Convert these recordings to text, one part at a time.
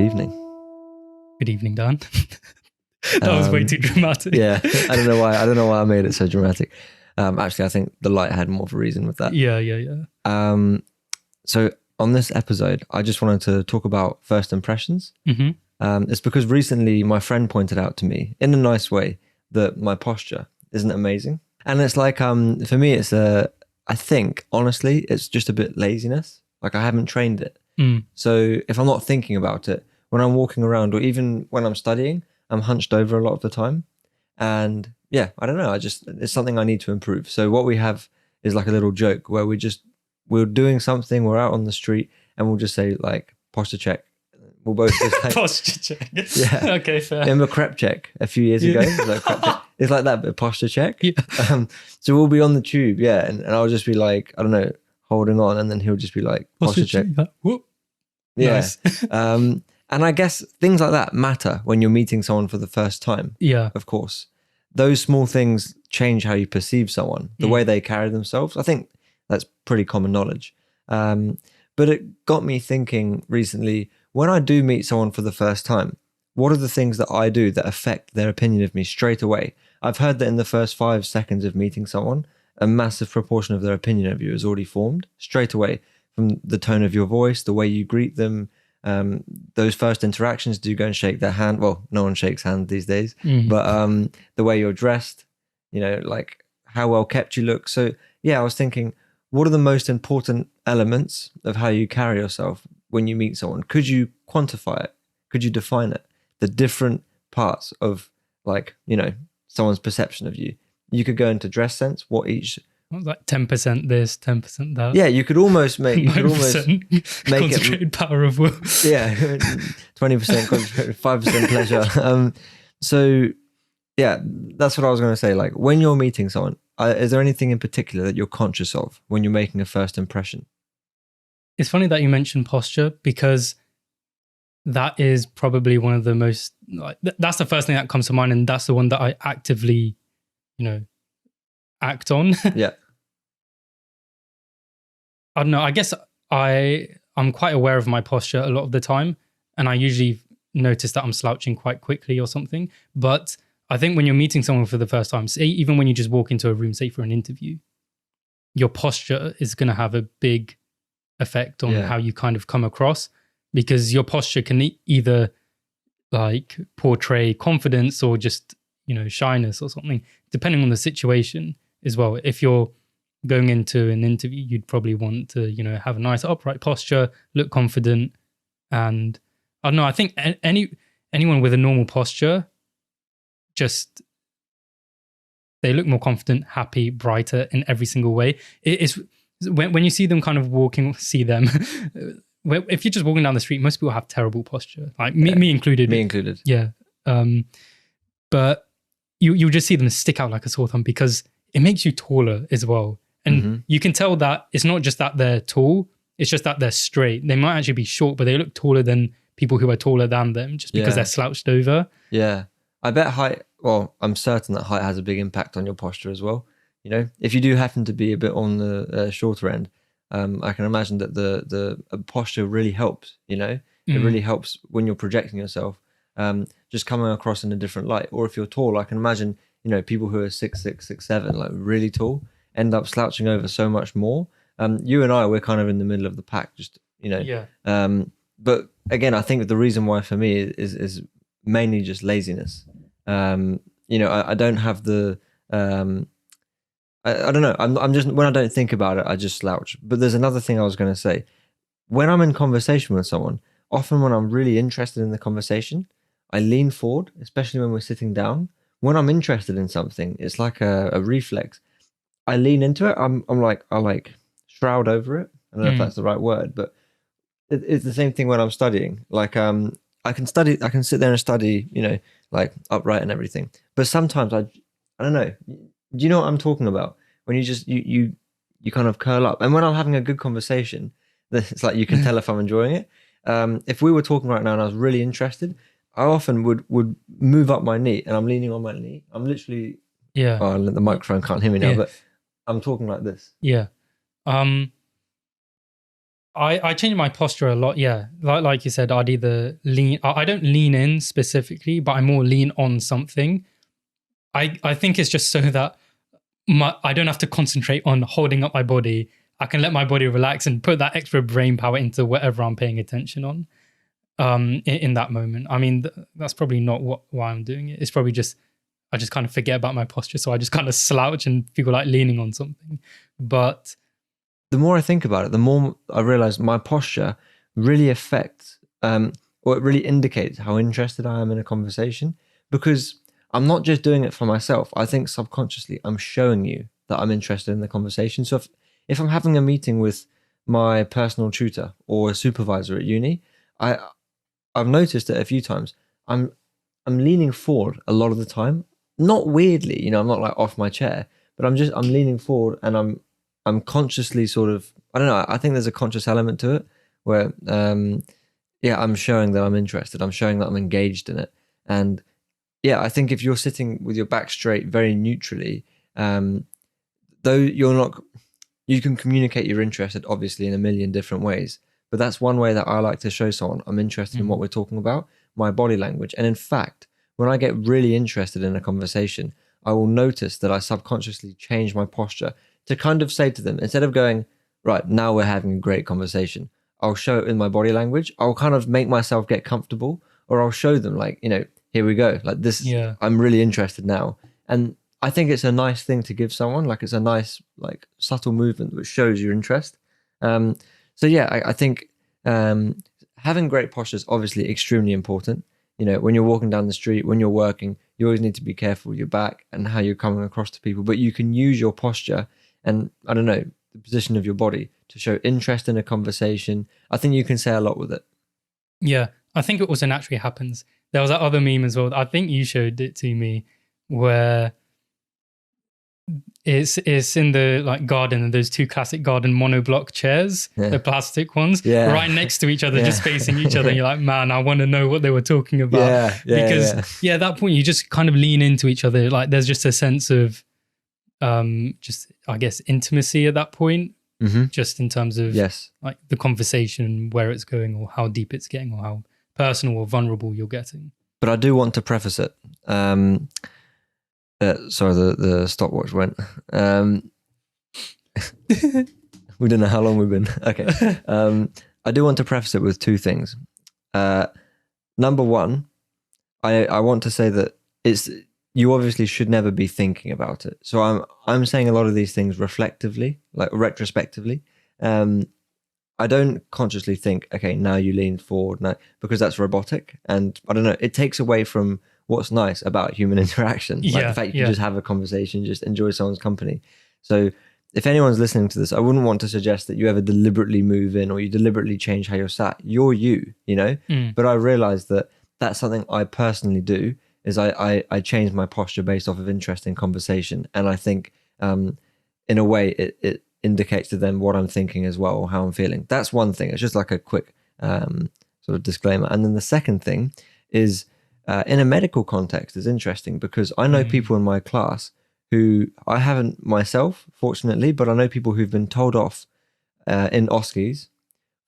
evening. Good evening, Dan. That was way too dramatic. Yeah, I don't know why I made it so dramatic. Actually, I think the light had more of a reason with that. Yeah. So on this episode, I just wanted to talk about first impressions. Mm-hmm. It's because recently my friend pointed out to me in a nice way that my posture isn't amazing. And it's like, for me, I think, honestly, it's just a bit laziness. Like I haven't trained it. So if I'm not thinking about it, when I'm walking around or even when I'm studying, I'm hunched over a lot of the time. And yeah, I don't know. It's something I need to improve. So what we have is like a little joke where we're doing something, we're out on the street and we'll just say like posture check. We'll both just like, posture check. Yeah. Okay, fair. Remember crep check a few years ago? It was like crep check. It's like that, but posture check. Yeah. So we'll be on the tube, yeah, and I'll just be like, I don't know, holding on, and then he'll just be like, posture check. Whoop. Yeah. Nice. And I guess things like that matter when you're meeting someone for the first time. Yeah. Of course. Those small things change how you perceive someone, the way they carry themselves. I think that's pretty common knowledge. But it got me thinking recently, when I do meet someone for the first time, what are the things that I do that affect their opinion of me straight away? I've heard that in the first 5 seconds of meeting someone, a massive proportion of their opinion of you is already formed straight away, from the tone of your voice, the way you greet them, those first interactions. Do you go and shake their hand? Well, no one shakes hands these days, but the way you're dressed, like how well kept you look. So yeah, I was thinking, what are the most important elements of how you carry yourself when you meet someone? Could you quantify it? Could you define it? The different parts of someone's perception of you. You could go into dress sense, what each... Like 10% this, 10% that. Yeah, you could almost make... You could almost make concentrated power of will. Yeah, 20% concentrated, 5% pleasure. So yeah, that's what I was going to say. Like when you're meeting someone, is there anything in particular that you're conscious of when you're making a first impression? It's funny that you mentioned posture, because that is probably one of the most, that's the first thing that comes to mind, and that's the one that I actively, act on. Yeah. I don't know. I guess I'm quite aware of my posture a lot of the time, and I usually notice that I'm slouching quite quickly or something. But I think when you're meeting someone for the first time, say even when you just walk into a room, say for an interview, your posture is going to have a big effect on how you kind of come across, because your posture can either like portray confidence or just, shyness or something, depending on the situation as well. If you're going into an interview, you'd probably want to, have a nice upright posture, look confident. And I don't know, I think anyone with a normal posture, just they look more confident, happy, brighter in every single way. It's when you see them kind of walking, if you're just walking down the street, most people have terrible posture, like me included. Me included. Yeah. But you just see them stick out like a sore thumb, because it makes you taller as well. And you can tell that it's not just that they're tall, it's just that they're straight. They might actually be short, but they look taller than people who are taller than them, just because they're slouched over. Yeah. I bet height, well, I'm certain that height has a big impact on your posture as well. If you do happen to be a bit on the shorter end, I can imagine that the posture really helps, It really helps when you're projecting yourself, just coming across in a different light. Or if you're tall, I can imagine, people who are 6'6", 6'7", like really tall, end up slouching over so much more. You and I, we're kind of in the middle of the pack, just, but again, I think the reason why for me is mainly just laziness. I don't have the... I don't know. I'm just, when I don't think about it, I just slouch. But there's another thing I was going to say. When I'm in conversation with someone, often when I'm really interested in the conversation, I lean forward, especially when we're sitting down. When I'm interested in something, it's like a reflex. I lean into it. I shroud over it. I don't know if that's the right word, but it's the same thing when I'm studying. Like, I can sit there and study, like upright and everything. But sometimes I don't know. Do you know what I'm talking about? When you just, you kind of curl up. And when I'm having a good conversation, it's like you can tell if I'm enjoying it. If we were talking right now and I was really interested, I often would move up my knee, and I'm leaning on my knee. I'm literally, oh, the microphone can't hear me now, but I'm talking like this. Yeah. I change my posture a lot. Yeah, like you said, I'd either lean. I don't lean in specifically, but I more lean on something. I think it's just so that I don't have to concentrate on holding up my body. I can let my body relax and put that extra brain power into whatever I'm paying attention on. In that moment. I mean, that's probably not why I'm doing it. It's probably just I just kind of forget about my posture, so I just kind of slouch and feel like leaning on something. But the more I think about it, the more I realize my posture really affects, or it really indicates how interested I am in a conversation, because I'm not just doing it for myself. I think subconsciously I'm showing you that I'm interested in the conversation. So if I'm having a meeting with my personal tutor or a supervisor at uni, I've noticed it a few times. I'm leaning forward a lot of the time. Not weirdly, I'm not like off my chair, but I'm leaning forward and I'm consciously sort of, I don't know, I think there's a conscious element to it where I'm showing that I'm interested. I'm showing that I'm engaged in it. And yeah, I think if you're sitting with your back straight very neutrally, though you can communicate you're interested obviously in a million different ways. But that's one way that I like to show someone I'm interested in what we're talking about, my body language. And in fact, when I get really interested in a conversation, I will notice that I subconsciously change my posture to kind of say to them, instead of going, right, now we're having a great conversation, I'll show it in my body language. I'll kind of make myself get comfortable, or I'll show them like, here we go. Like this, I'm really interested now. And I think it's a nice thing to give someone, like it's a nice, like subtle movement which shows your interest. So yeah, I think having great posture is obviously extremely important. When you're walking down the street, when you're working, you always need to be careful with your back and how you're coming across to people. But you can use your posture and, I don't know, the position of your body to show interest in a conversation. I think you can say a lot with it. Yeah, I think it also naturally happens. There was that other meme as well. I think you showed it to me where it's in the like garden, and those two classic garden monoblock chairs, the plastic ones, right next to each other, just facing each other. And you're like, man, I want to know what they were talking about. Because at that point you just kind of lean into each other. Like there's just a sense of just, I guess, intimacy at that point. Just in terms of like the conversation, where it's going, or how deep it's getting, or how personal or vulnerable you're getting. But I do want to preface it. Sorry, the stopwatch went. We don't know how long we've been. Okay. I do want to preface it with two things. Number one, I want to say that you obviously should never be thinking about it. So I'm saying a lot of these things reflectively, like retrospectively. I don't consciously think, okay, now you lean forward, now, because that's robotic. And I don't know, it takes away from what's nice about human interaction. Like the fact you can just have a conversation, just enjoy someone's company. So if anyone's listening to this, I wouldn't want to suggest that you ever deliberately move in or you deliberately change how you're sat. You're you, But I realized that that's something I personally do, is I change my posture based off of interest in conversation. And I think in a way it indicates to them what I'm thinking as well, or how I'm feeling. That's one thing. It's just like a quick sort of disclaimer. And then the second thing is, in a medical context, is interesting because I know people in my class who I haven't myself, fortunately, but I know people who've been told off in OSCEs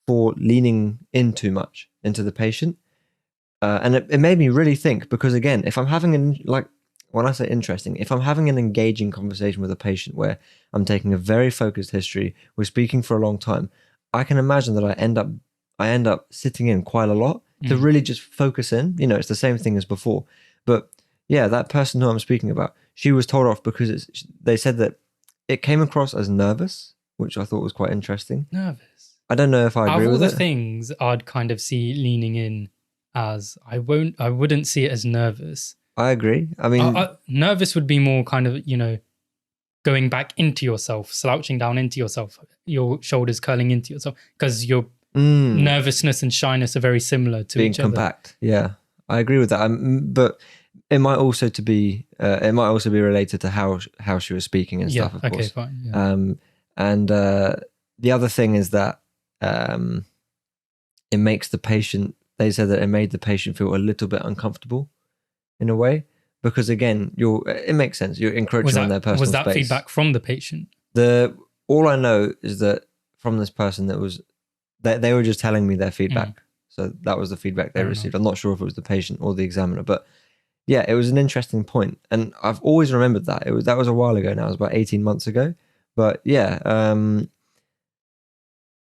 for leaning in too much into the patient. And it made me really think, because again, if I'm having when I say interesting, if I'm having an engaging conversation with a patient where I'm taking a very focused history, we're speaking for a long time, I can imagine that I end up sitting in quite a lot to really just focus in. It's the same thing as before. But yeah, that person who I'm speaking about, she was told off because they said that it came across as nervous, which I thought was quite interesting. Nervous. I don't know if I agree with it. Out of all the things I'd kind of see leaning in as, I wouldn't see it as nervous. I agree. I mean, nervous would be more kind of, going back into yourself, slouching down into yourself, your shoulders curling into yourself, because your nervousness and shyness are very similar to being each other. Compact. Yeah, I agree with that. But it might also be related to how she was speaking and stuff. Of course. Okay, fine. Yeah. And the other thing is that it makes the patient. They said that it made the patient feel a little bit uncomfortable, in a way, because again, it makes sense. You're encroaching on their personal space. Was that feedback from the patient? All I know is that from this person that was they were just telling me their feedback. So that was the feedback they Fair received. enough. I'm not sure if it was the patient or the examiner, but yeah, it was an interesting point, and I've always remembered that. That was a while ago now. It was about 18 months ago. But yeah,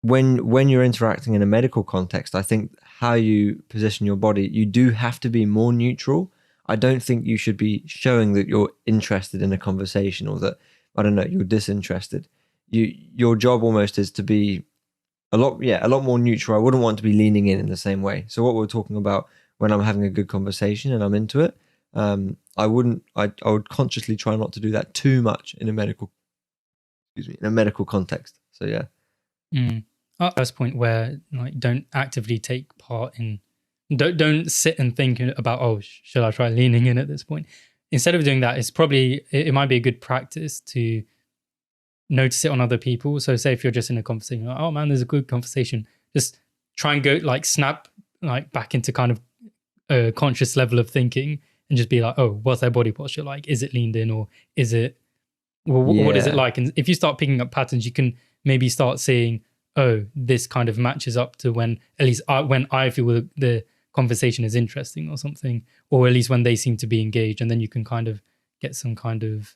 when you're interacting in a medical context, I think how you position your body, you do have to be more neutral. I don't think you should be showing that you're interested in a conversation or that, I don't know, you're disinterested. Your job almost is to be a lot more neutral. I wouldn't want to be leaning in the same way. So what we're talking about when I'm having a good conversation and I'm into it, I would consciously try not to do that too much in a medical context. So yeah. First point where like don't actively take part in, don't sit and think about, oh, should I try leaning in at this point? Instead of doing that, it might be a good practice to notice it on other people. So say if you're just in a conversation, like, oh man, there's a good conversation, just try and go like snap like back into kind of a conscious level of thinking and just be like, oh, what's their body posture like? Is it leaned in, or is it, well, what is it like? And if you start picking up patterns, you can maybe start seeing, oh, this kind of matches up to when I feel the conversation is interesting or something, or at least when they seem to be engaged, and then you can kind of get some kind of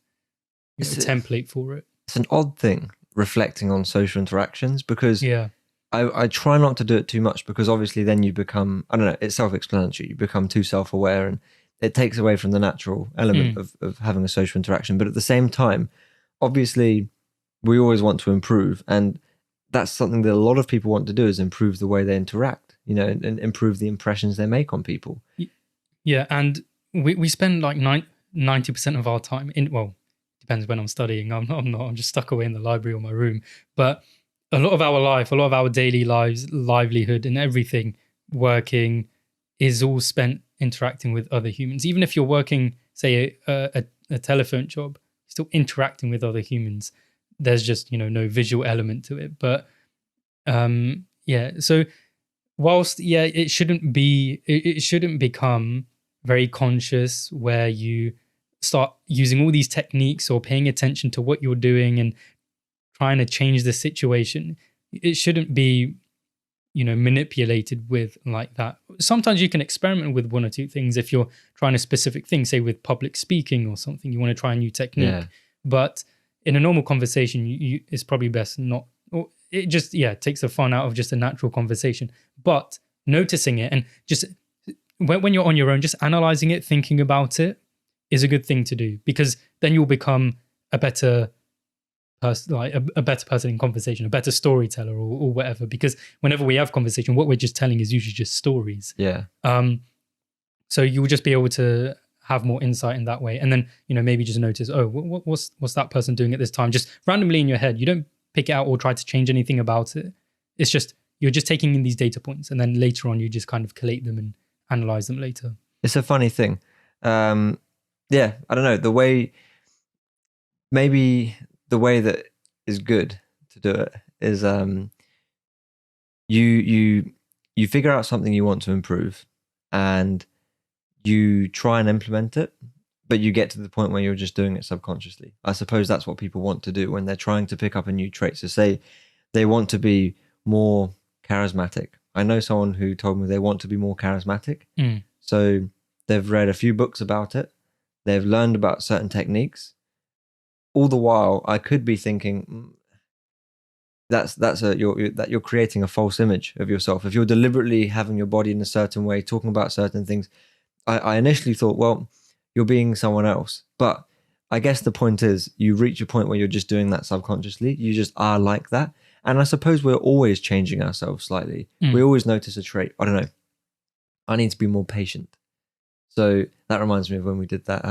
template for it. It's an odd thing reflecting on social interactions, because Yeah. I try not to do it too much, because obviously then you become, I don't know, it's self-explanatory. You become too self-aware and it takes away from the natural element of having a social interaction. But at the same time, obviously we always want to improve, and that's something that a lot of people want to do, is improve the way they interact, you know, and improve the impressions they make on people. Yeah, and we spend like 90% of our time in, well, depends when I'm studying. I'm not. I'm just stuck away in the library or my room. But a lot of our life, a lot of our daily lives, livelihood, and everything, working, is all spent interacting with other humans. Even if you're working, say, a telephone job, still interacting with other humans. There's just, no visual element to it. But yeah, so whilst it shouldn't become very conscious where you start using all these techniques or paying attention to what you're doing and trying to change the situation. It shouldn't be, manipulated with like that. Sometimes you can experiment with one or two things if you're trying a specific thing, say with public speaking or something, you want to try a new technique. Yeah. But in a normal conversation, it's probably best not, or it just, takes the fun out of just a natural conversation. But noticing it and just when you're on your own, just analyzing it, thinking about it is a good thing to do, because then you'll become a better person, like a better person in conversation, a better storyteller or whatever. Because whenever we have conversation, what we're just telling is usually just stories. Yeah. So you'll just be able to have more insight in that way. And then, maybe just notice, oh, what's that person doing at this time? Just randomly in your head. You don't pick it out or try to change anything about it. It's just, you're just taking in these data points, and then later on you just kind of collate them and analyze them later. It's a funny thing. Yeah, I don't know, maybe the way that is good to do it is you figure out something you want to improve and you try and implement it, but you get to the point where you're just doing it subconsciously. I suppose that's what people want to do when they're trying to pick up a new trait. So say they want to be more charismatic. I know someone who told me they want to be more charismatic. So they've read a few books about it. They've learned about certain techniques. All the while, I could be thinking you're creating a false image of yourself. If you're deliberately having your body in a certain way, talking about certain things, I initially thought, well, you're being someone else. But I guess the point is, you reach a point where you're just doing that subconsciously. You just are like that. And I suppose we're always changing ourselves slightly. We always notice a trait. I don't know. I need to be more patient. So that reminds me of when we did that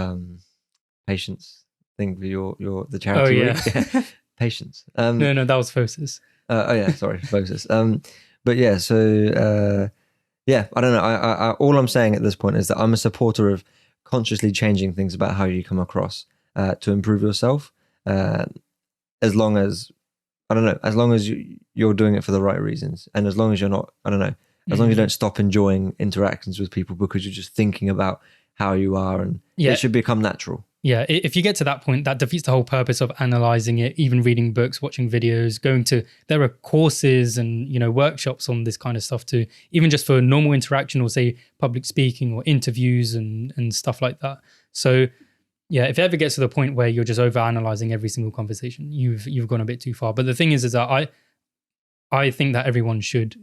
patience thing for the charity. Oh, yeah. Yeah. Patience. No, that was Phosis. Oh yeah, sorry, Phosis. But yeah, so yeah, I don't know. I all I'm saying at this point is that I'm a supporter of consciously changing things about how you come across to improve yourself. As long as, I don't know, as long as you're doing it for the right reasons, and as long as you're not, I don't know, as long as you don't stop enjoying interactions with people because you're just thinking about how you are, and Yeah. it should become natural. Yeah, if you get to that point, that defeats the whole purpose of analyzing it, even reading books, watching videos, there are courses and, workshops on this kind of stuff too, even just for normal interaction or say public speaking or interviews and stuff like that. So yeah, if it ever gets to the point where you're just over analyzing every single conversation, you've gone a bit too far. But the thing is that I think that everyone should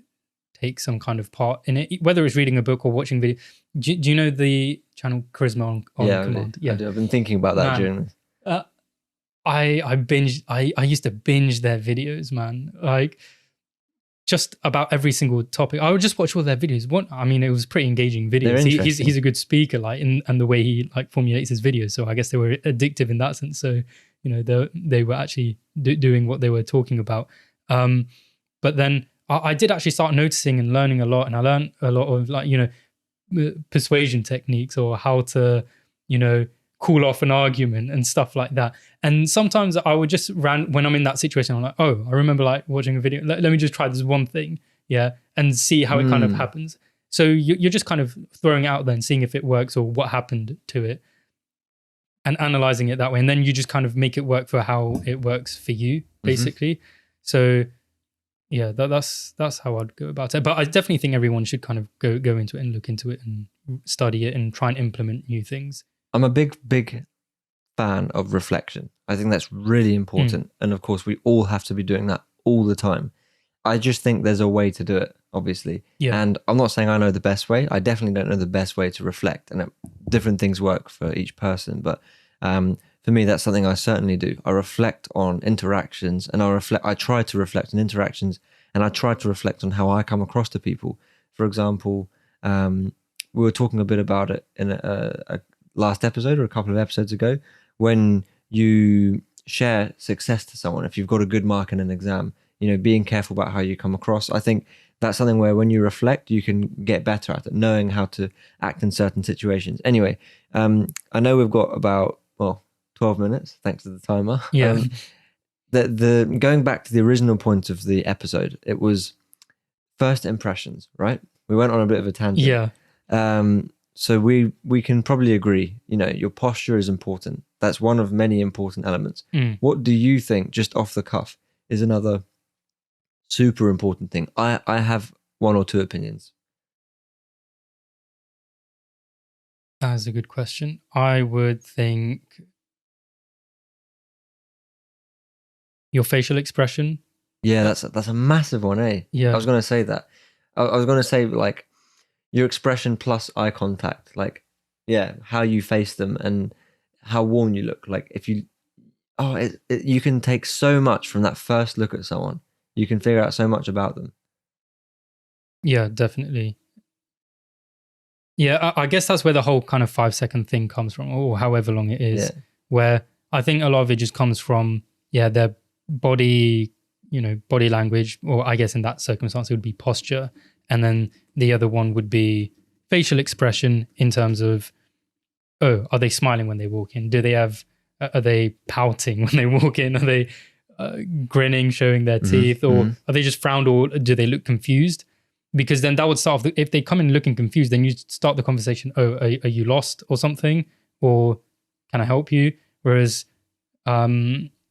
take some kind of part in it, whether it's reading a book or watching video. Do you know the channel Charisma on Command? I do. I've been thinking about that during this. I used to binge their videos, man. Like just about every single topic. I would just watch all their videos. It was pretty engaging videos. He's a good speaker, and the way he like formulates his videos. So I guess they were addictive in that sense. So they were actually doing what they were talking about. But then I did actually start noticing and learning a lot, and I learned a lot of persuasion techniques or how to, cool off an argument and stuff like that. And sometimes I would just when I'm in that situation, I'm like, oh, I remember like watching a video. Let me just try this one thing, and see how it kind of happens. So you're just kind of throwing it out there and seeing if it works or what happened to it, and analyzing it that way. And then you just kind of make it work for how it works for you, basically. Mm-hmm. So yeah, that's how I'd go about it. But I definitely think everyone should kind of go into it and look into it and study it and try and implement new things. I'm a big fan of reflection. I think that's really important. And of course, we all have to be doing that all the time. I just think there's a way to do it, obviously. Yeah. And I'm not saying I know the best way. I definitely don't know the best way to reflect. And different things work for each person. But for me, that's something I certainly do. I reflect on interactions, and I try to reflect on interactions, and I try to reflect on how I come across to people. For example, we were talking a bit about it in a last episode or a couple of episodes ago, when you share success to someone. If you've got a good mark in an exam, being careful about how you come across. I think that's something where when you reflect, you can get better at it, knowing how to act in certain situations. Anyway, I know we've got about 12 minutes, thanks to the timer. Yeah. The going back to the original point of the episode, it was first impressions, right? We went on a bit of a tangent. Yeah. So we can probably agree, your posture is important. That's one of many important elements. What do you think, just off the cuff, is another super important thing? I have one or two opinions. That is a good question. I would think your facial expression. Yeah, that's a massive one, eh? Yeah. I was going to say that. I was going to say like your expression plus eye contact, like, how you face them and how warm you look. Like if you, you can take so much from that first look at someone. You can figure out so much about them. Yeah, definitely. Yeah, I guess that's where the whole kind of 5-second thing comes from, or however long it is, where I think a lot of it just comes from, their body, body language, or I guess in that circumstance, it would be posture. And then the other one would be facial expression in terms of, are they smiling when they walk in? Are they pouting when they walk in? Are they grinning, showing their teeth? Or are they just frowned, or do they look confused? Because then that would start off, if they come in looking confused, then you start the conversation, are you lost or something? Or can I help you? Whereas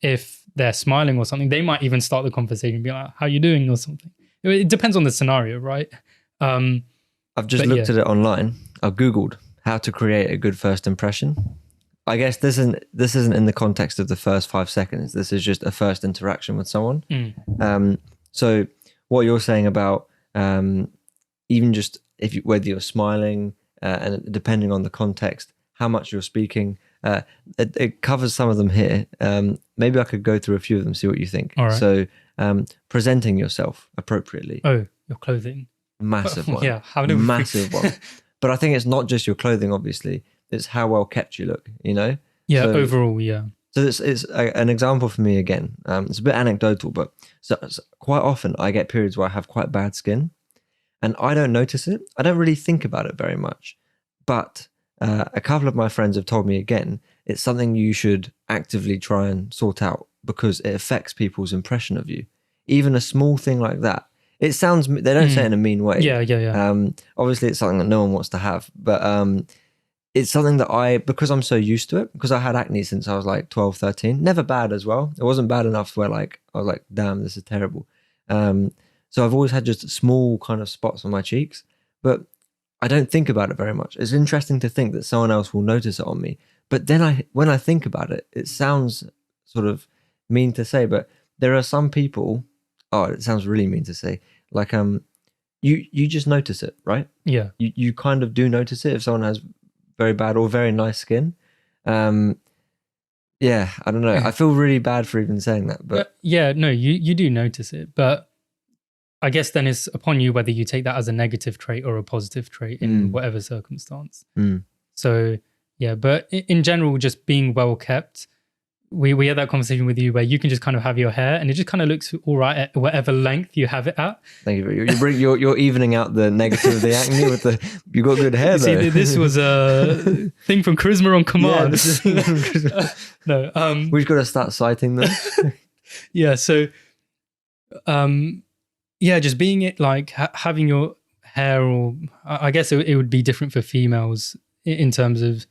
if they're smiling or something, they might even start the conversation and be like, how you doing or something. It depends on the scenario, right? I've just looked at it online. I've Googled how to create a good first impression. I guess this isn't in the context of the first 5 seconds. This is just a first interaction with someone. So what you're saying about even just whether you're smiling and depending on the context, how much you're speaking, it covers some of them here. Maybe I could go through a few of them, see what you think. All right. So presenting yourself appropriately. Oh, your clothing. Massive one. Yeah, massive one. But I think it's not just your clothing, obviously. It's how well kept you look, Yeah, so, overall, yeah. So it's an example for me again. It's a bit anecdotal, but so quite often I get periods where I have quite bad skin and I don't notice it. I don't really think about it very much. But a couple of my friends have told me again, it's something you should actively try and sort out because it affects people's impression of you. Even a small thing like that. It sounds, they don't say it in a mean way. Yeah. Obviously, it's something that no one wants to have, but it's something that because I'm so used to it, because I had acne since I was like 12, 13, never bad as well. It wasn't bad enough where like, I was like, damn, this is terrible. So I've always had just small kind of spots on my cheeks, but I don't think about it very much. It's interesting to think that someone else will notice it on me. But then when I think about it, it sounds sort of mean to say, but there are some people, oh, it sounds really mean to say, like, you just notice it, right? Yeah. You kind of do notice it if someone has very bad or very nice skin. Yeah, I don't know. I feel really bad for even saying that, but yeah, no, you do notice it, but I guess then it's upon you whether you take that as a negative trait or a positive trait in whatever circumstance. So yeah, but in general, just being well kept. We had that conversation with you where you can just kind of have your hair and it just kind of looks all right at whatever length you have it at. Thank you. You're evening out the negative of the acne with you got good hair though. See, this was a thing from Charisma on Command. Yeah, this is No, we've got to start citing them. Yeah, so yeah, just being it like having your hair, or I guess it would be different for females in terms of,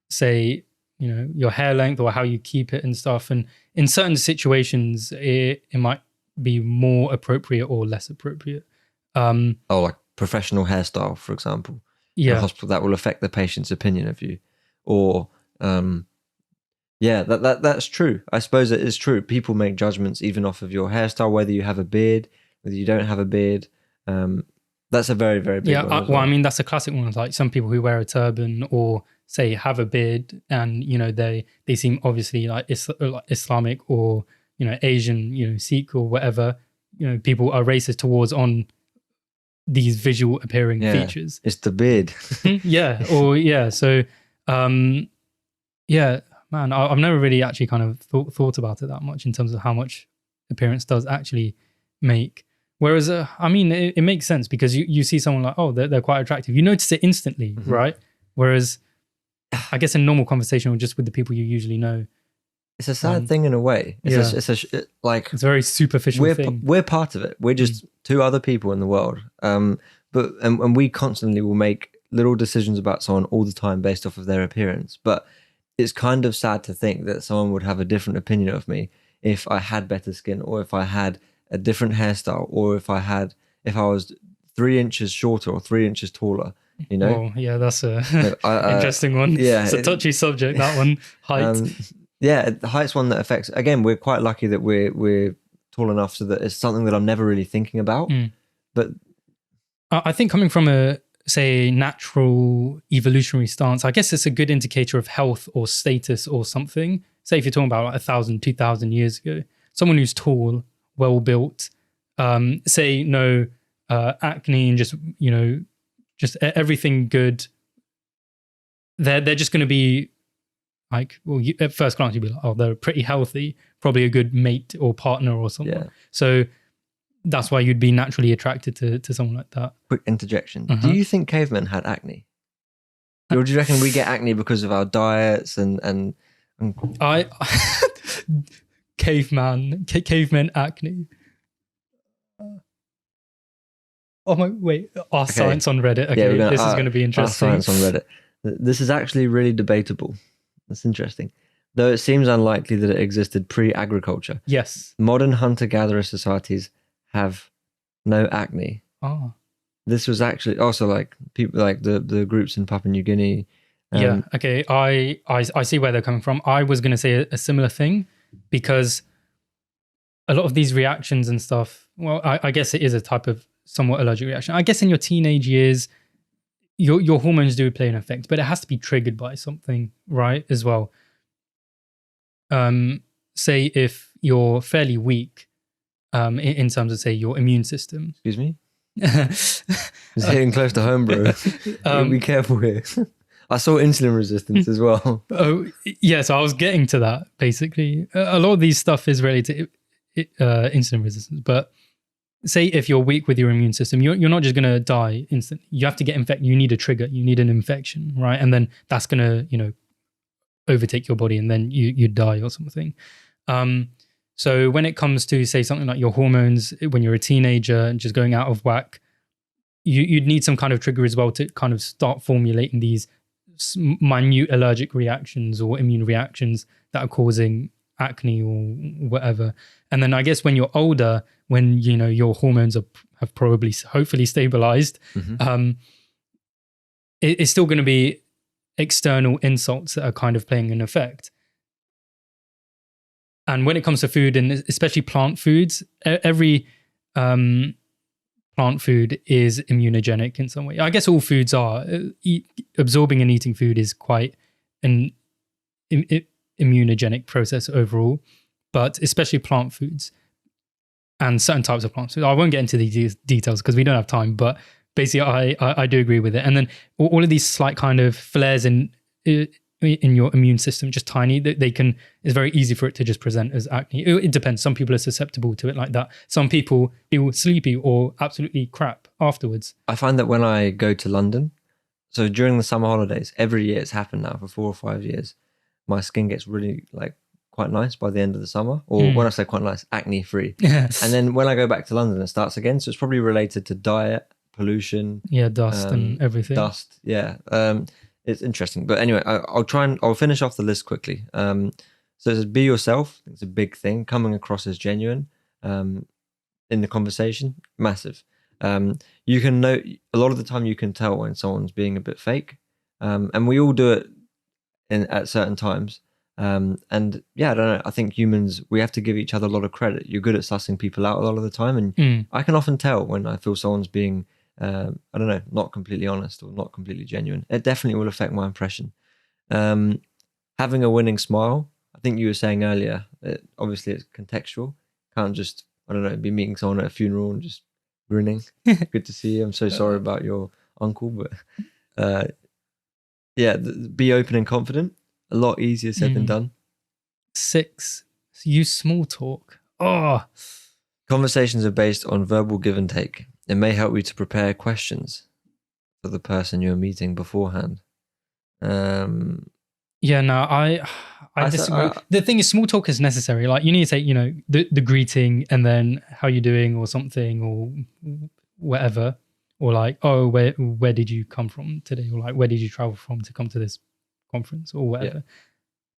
say, you know, your hair length or how you keep it and stuff. And in certain situations, it might be more appropriate or less appropriate. Like professional hairstyle, for example. Yeah. In a hospital, that will affect the patient's opinion of you. Or, yeah, that's true. I suppose it is true. People make judgments even off of your hairstyle, whether you have a beard, whether you don't have a beard. That's a very, very big one. Well, I mean, that's a classic one. Like some people who wear a turban or say have a beard, and you know they seem obviously like Islamic or, you know, Asian, you know, Sikh or whatever. You know, people are racist towards on these visual appearing features. It's the beard. Yeah. Or yeah. So, yeah, man, I've never really actually kind of thought about it that much in terms of how much appearance does actually make. Whereas, I mean, it makes sense because you see someone like, oh, they're quite attractive. You notice it instantly, right? Whereas, I guess in normal conversation or just with the people you usually know, it's a sad thing in a way. It's a very superficial thing. We're part of it. We're just two other people in the world. But we constantly will make little decisions about someone all the time based off of their appearance. But it's kind of sad to think that someone would have a different opinion of me if I had better skin, or if I had a different hairstyle, or if I was 3 inches shorter or 3 inches taller. You know? Oh, yeah, that's a interesting one. Yeah, it's a touchy subject, that one. Height. Yeah, the height's one that affects. Again, we're quite lucky that we're tall enough so that it's something that I'm never really thinking about. But I think coming from a, say, natural evolutionary stance, I guess it's a good indicator of health or status or something. Say if you're talking about like 1,000, 2,000 years ago, someone who's tall, well built, say no acne and just, you know, just everything good, they're just going to be like, well, at first glance you'd be like, oh, they're pretty healthy, probably a good mate or partner or something. Yeah. So that's why you'd be naturally attracted to someone like that. Quick interjection. Do you think cavemen had acne? Or do you reckon we get acne because of our diets and cavemen acne? Oh my, wait, Ask Science on Reddit. Okay, this is going to be interesting. Ask Science on Reddit. This is actually really debatable. That's interesting. Though it seems unlikely that it existed pre-agriculture. Yes. Modern hunter-gatherer societies have no acne. Oh. This was actually also like people like the groups in Papua New Guinea. Yeah, okay. I see where they're coming from. I was going to say a similar thing because a lot of these reactions and stuff, well, I guess it is a type of somewhat allergic reaction. I guess in your teenage years, your hormones do play an effect, but it has to be triggered by something, right, as well. Say if you're fairly weak in terms of, say, your immune system. Excuse me? It's hitting close to home, bro. Be careful here. I saw insulin resistance as well. Oh, yeah, so I was getting to that, basically. A lot of these stuff is related to insulin resistance, but say if you're weak with your immune system, you're not just going to die instantly. You have to get infected. You need a trigger. You need an infection, right? And then that's going to, you know, overtake your body and then you die or something. So when it comes to, say, something like your hormones, when you're a teenager and just going out of whack, you'd need some kind of trigger as well to kind of start formulating these minute allergic reactions or immune reactions that are causing acne or whatever. And then I guess when you're older, when your hormones have probably hopefully stabilized, it's still going to be external insults that are kind of playing an effect. And when it comes to food, and especially plant foods, every plant food is immunogenic in some way. I guess all foods are. Absorbing and eating food is quite an immunogenic process overall, but especially plant foods and certain types of plants. I won't get into these details because we don't have time, but basically I do agree with it. And then all of these slight kind of flares in your immune system, just tiny, it's very easy for it to just present as acne. It depends. Some people are susceptible to it like that. Some people feel sleepy or absolutely crap afterwards. I find that when I go to London, so during the summer holidays, every year it's happened now for 4 or 5 years, my skin gets really quite nice by the end of the summer, or when I say quite nice, acne free. And then when I go back to London, it starts again. So it's probably related to diet, pollution, dust and everything. Dust, it's interesting. But anyway, I'll finish off the list quickly. So it says, be yourself. It's a big thing. Coming across as genuine in the conversation, massive. You can know, a lot of the time you can tell when someone's being a bit fake. And we all do it at certain times. And I don't know. I think humans, we have to give each other a lot of credit. You're good at sussing people out a lot of the time. And I can often tell when I feel someone's being I don't know, not completely honest or not completely genuine. It definitely will affect my impression. Having a winning smile, I think you were saying earlier, obviously it's contextual. Can't just, I don't know, be meeting someone at a funeral and just grinning. Good to see you. I'm so sorry about your uncle, but be open and confident. A lot easier said than done. 6, use small talk. Conversations are based on verbal give and take. It may help you to prepare questions for the person you're meeting beforehand. I disagree. The thing is, small talk is necessary. Like, you need to say, the greeting and then how you doing or something or whatever. Or like, oh, where did you come from today? Or like, where did you travel from to come to this conference or whatever? Yeah.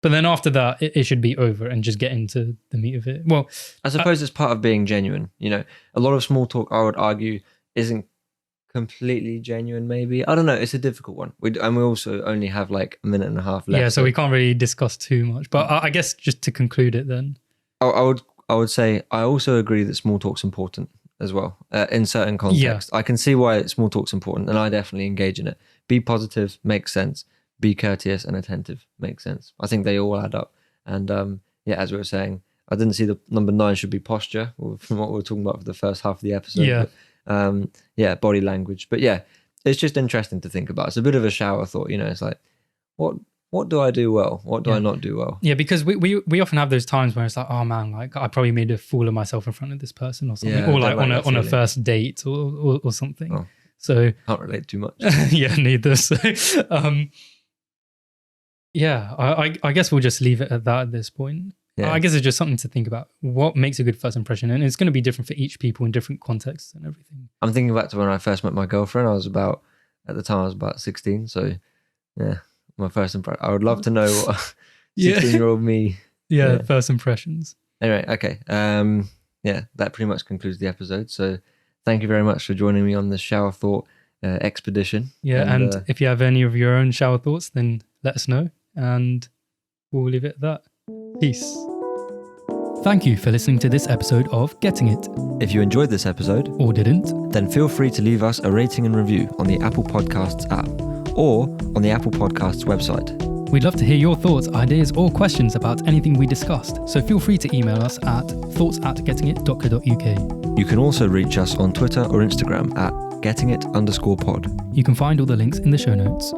But then after that, it should be over and just get into the meat of it. Well, I suppose it's part of being genuine. A lot of small talk, I would argue, isn't completely genuine, maybe. I don't know. It's a difficult one. We also only have like a minute and a half left. Yeah, so we can't really discuss too much. But I guess just to conclude it then. I would say I also agree that small talk's important as well in certain contexts. I can see why small talk's important and I definitely engage in it. Be positive, makes sense. Be courteous and attentive, makes sense. I think they all add up. And as we were saying, I didn't see the number 9 should be posture from what we were talking about for the first half of the episode. But, body language. But it's just interesting to think about. It's a bit of a shower thought, it's like, what do I do well? What do I not do well? Yeah, because we often have those times where it's like, oh man, like I probably made a fool of myself in front of this person or something, or like on a first date or something. Oh, so can't relate too much. Neither. So, I guess we'll just leave it at that at this point. Yeah. I guess it's just something to think about. What makes a good first impression? And it's going to be different for each people in different contexts and everything. I'm thinking back to when I first met my girlfriend. At the time I was about 16. So my first impression. I would love to know what 16-year-old me. First impressions. Anyway, okay. That pretty much concludes the episode. So thank you very much for joining me on this shower thought expedition. Yeah, and if you have any of your own shower thoughts, then let us know. And we'll leave it at that. Peace. Thank you for listening to this episode of Getting It. If you enjoyed this episode, or didn't, then feel free to leave us a rating and review on the Apple Podcasts app or on the Apple Podcasts website. We'd love to hear your thoughts, ideas, or questions about anything we discussed, so feel free to email us at thoughts@gettingit.co.uk. You can also reach us on Twitter or Instagram at gettingit_pod. You can find all the links in the show notes.